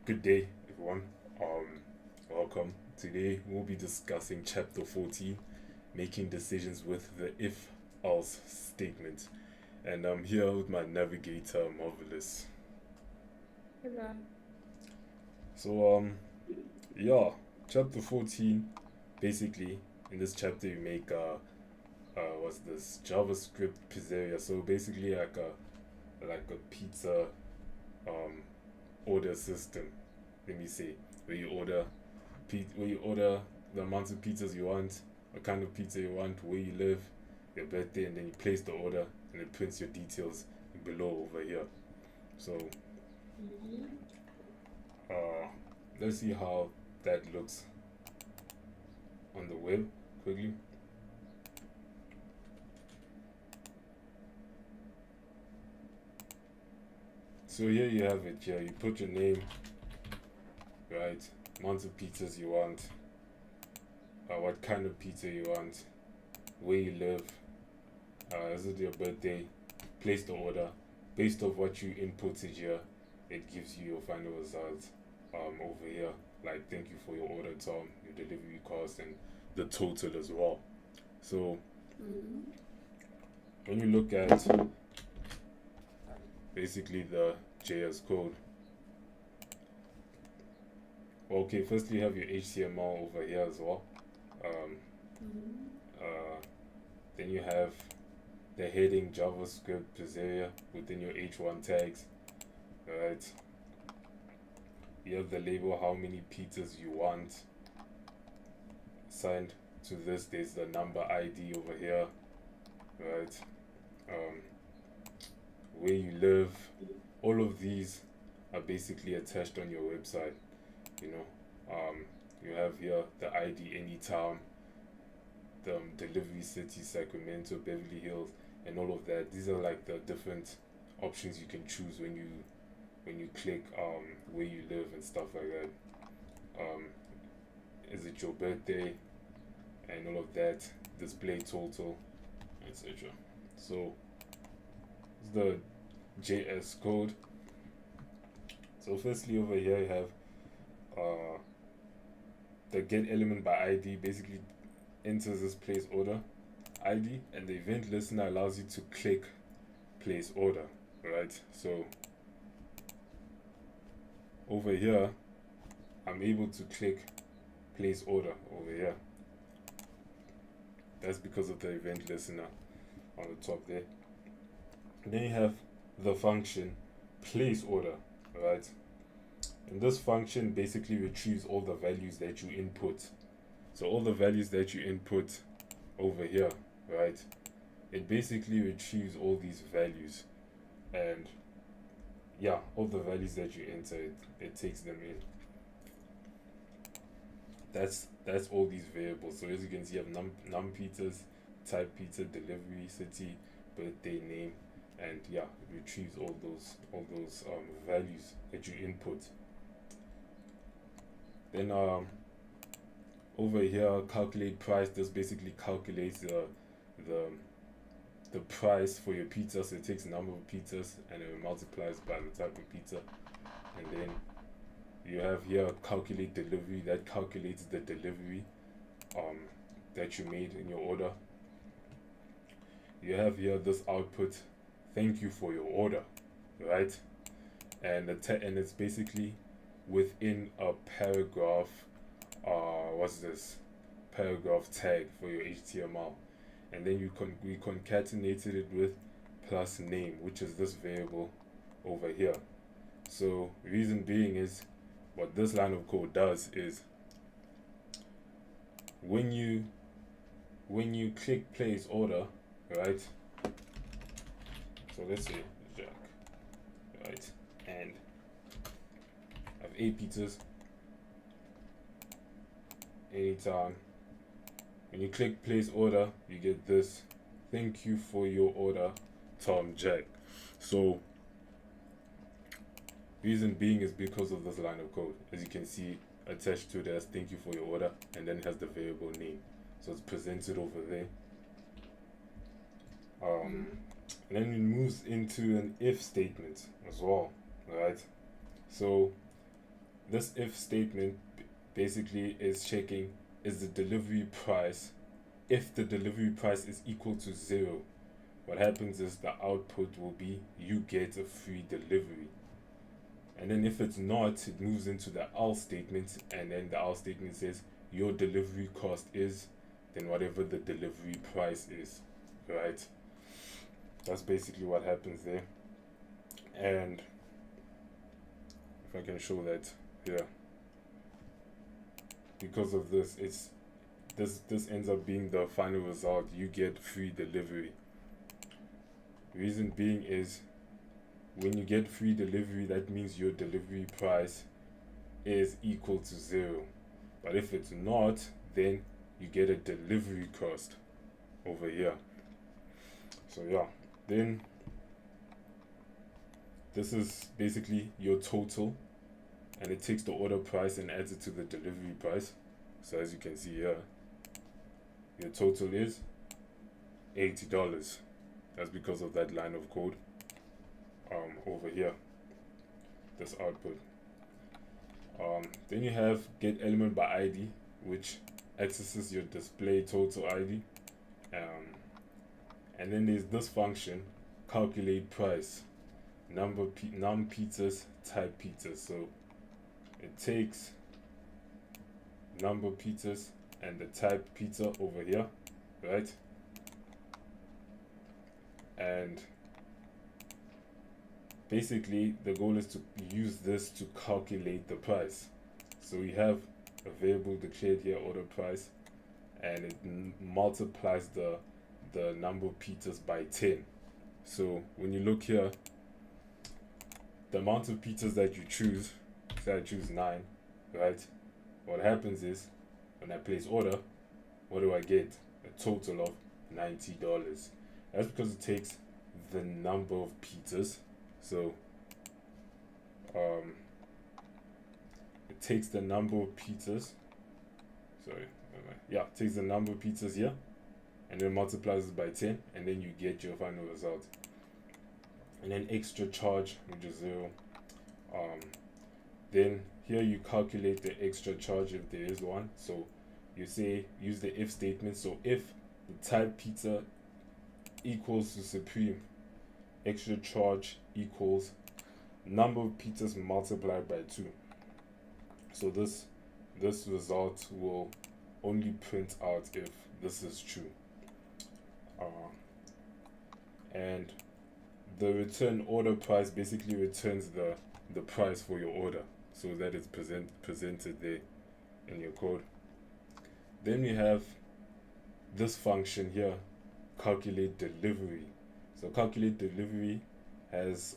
Good day, everyone. Welcome. Today we'll be discussing chapter 14, making decisions with the if-else statement. And I'm here with my navigator, Marvelous. Hello. So, yeah, chapter 14, basically, in this chapter you make, what's this, JavaScript pizzeria. So basically like a pizza, um, order system. Let me say, where you order where you order the amount of pizzas you want, what kind of pizza you want, where you live, your birthday, and then you place the order, and it prints your details below over here. So, uh, let's see how that looks on the web quickly. So here you have it. Here you put your name, right? Amount of pizzas you want, what kind of pizza you want, where you live, is it your birthday, place the order. Based off what you inputted here, it gives you your final result over here. Like, thank you for your order, Tom, your delivery cost, and the total as well. So, when you look at basically the JS code, well, okay, first you have your HTML over here as well. Um, then you have the heading JavaScript pizzeria within your H1 tags, right? You have the label, how many pizzas you want. Assigned to this, there's the number ID over here, right? Um, where you live, all of these are basically attached on your website. You know, you have here the ID, any town, the delivery city, Sacramento, Beverly Hills, and all of that. These are like the different options you can choose when you click where you live and stuff like that. Is it your birthday and all of that? Display total, etc. So it's the JS code. So firstly over here you have the get element by ID. Basically enters this place order ID, and the event listener allows you to click place order, right? So over here I'm able to click place order over here. That's because of the event listener on the top there. And then you have the function place order, right? And this function basically retrieves all the values that you input. So all the values that you input over here, right? It basically retrieves all these values, and yeah, all the values that you enter, it takes them in. That's all these variables. So as you can see, you have num pizzas, type pizza, delivery city, birthday, name, and yeah, it retrieves all those values that you input. Then over here, calculate price. This basically calculates the the price for your pizza. So it takes the number of pizzas and it multiplies by the type of pizza. And then you have here calculate delivery. That calculates the delivery um that you made in your order. You have here this output, thank you for your order, right? And and it's basically within a paragraph. What's this? Paragraph tag for your HTML, and then we concatenated it with plus name, which is this variable over here. So reason being is, what this line of code does is, when you click place order, right? So let's say Jack, right? And I have 8 pizzas. Anytime when you click place order, you get this, thank you for your order, Tom Jack. So reason being is because of this line of code. As you can see, attached to this, thank you for your order, and then it has the variable name. So it's presented over there. And then it moves into an if statement as well, right? So this if statement basically is checking, is the delivery price, if the delivery price is equal to 0, what happens is the output will be you get a free delivery. And then if it's not, it moves into the else statement, and then the else statement says your delivery cost is then whatever the delivery price is, right? That's basically what happens there. And if I can show that here, because of this, this ends up being the final result. You get free delivery. Reason being is when you get free delivery, that means your delivery price is equal to 0. But if it's not, then you get a delivery cost over here. So yeah, then this is basically your total, and it takes the order price and adds it to the delivery price. So as you can see here, your total is $80. That's because of that line of code over here, this output. Then you have get element by ID, which accesses your display total ID. And then there's this function, calculate price, num pizzas, type pizzas. So it takes number pizzas and the type pizza over here, right? And basically the goal is to use this to calculate the price. So we have a variable declared here, order price, and it multiplies the number of pizzas by 10. So when you look here, the amount of pizzas that you choose, say I choose 9, right? What happens is when I place order, what do I get? A total of $90. That's because it takes the number of pizzas. So it takes the number of pizzas. It takes the number of pizzas here, and then multiplies it by 10, and then you get your final result. And then extra charge, which is 0. Then here you calculate the extra charge if there is one. So you say use the if statement. So if the type pizza equals to supreme, extra charge equals number of pizzas multiplied by 2. So this result will only print out if this is true. And the return order price basically returns the price for your order, so that it's presented there in your code. Then we have this function here, calculate delivery. So calculate delivery has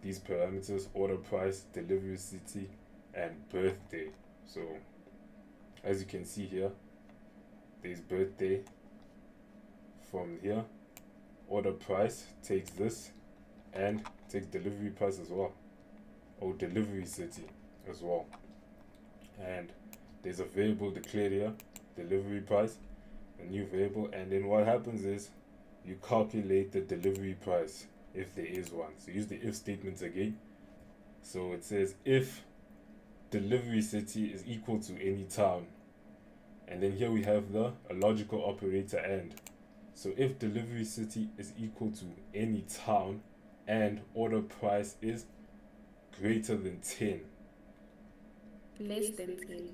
these parameters: order price, delivery city, and birthday. So as you can see here, there's birthday from here. Order price takes this and takes delivery price as well, or delivery city as well. And there's a variable declared here, delivery price, a new variable. And then what happens is you calculate the delivery price if there is one. So use the if statement again. So it says if delivery city is equal to any town, and then here we have a logical operator and. So if delivery city is equal to any town and order price is greater than 10. Less than 10.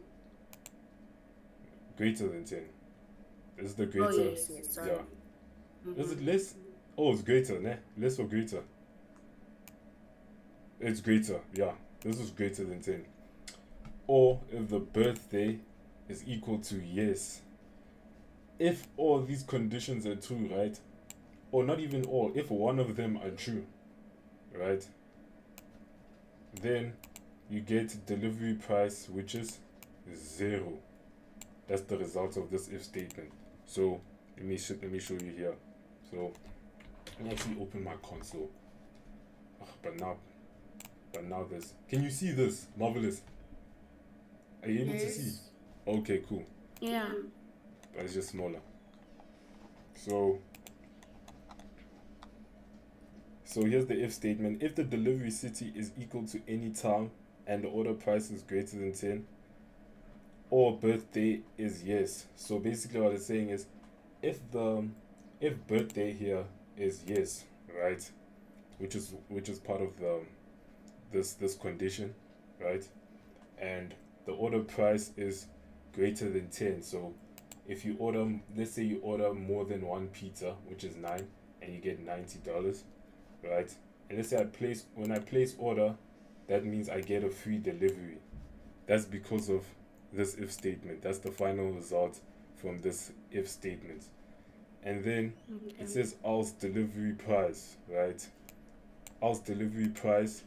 Greater than 10. This is the greater. Oh, yes, sorry. Yeah. Is it less? Oh, it's greater, ne? Less or greater? It's greater, yeah. This is greater than 10. Or if the birthday is equal to yes. If all these conditions are true, right? Or not even all, if one of them are true, right? Then you get delivery price, which is 0. That's the result of this if statement. So let me show you here. So let me actually open my console. But now this. Can you see this? Marvelous. Are you able to see? Okay, cool. Yeah. But it's just smaller. So So here's the if statement. If the delivery city is equal to any town and the order price is greater than 10, or birthday is yes. So basically what it's saying is if birthday here is yes, right? Which is part of the this condition, right? And the order price is greater than 10. So if you order, let's say you order more than one pizza, which is 9, and you get $90, right? And let's say when I place order, that means I get a free delivery. That's because of this if statement. That's the final result from this if statement. And then Okay. it says else delivery price, right? Else delivery price.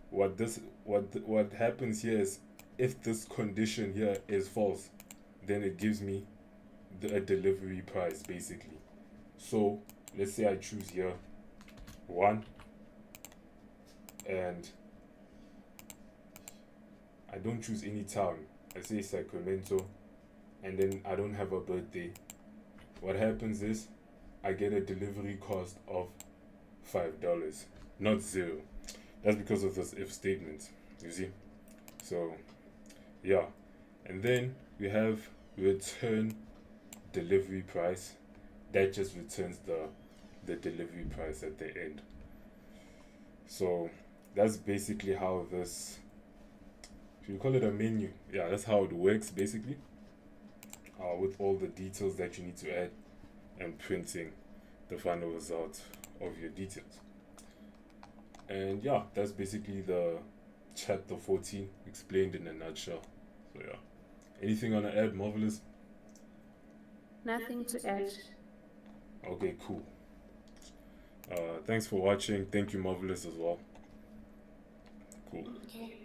What happens here is if this condition here is false, then it gives me a delivery price basically. So let's say I choose here 1, and I don't choose any town. I say Sacramento, and then I don't have a birthday. What happens is I get a delivery cost of $5, not 0. That's because of this if statement. You see? So yeah. And then we have return delivery price. That just returns the delivery price at the end. So that's basically how this, if you call it a menu, yeah, that's how it works basically. With all the details that you need to add and printing the final result of your details. And yeah, that's basically the chapter 14 explained in a nutshell. So yeah. Anything on the add, Marvelous? Nothing to add. Okay, cool. Thanks for watching. Thank you, Marvelous, as well. Cool. Okay.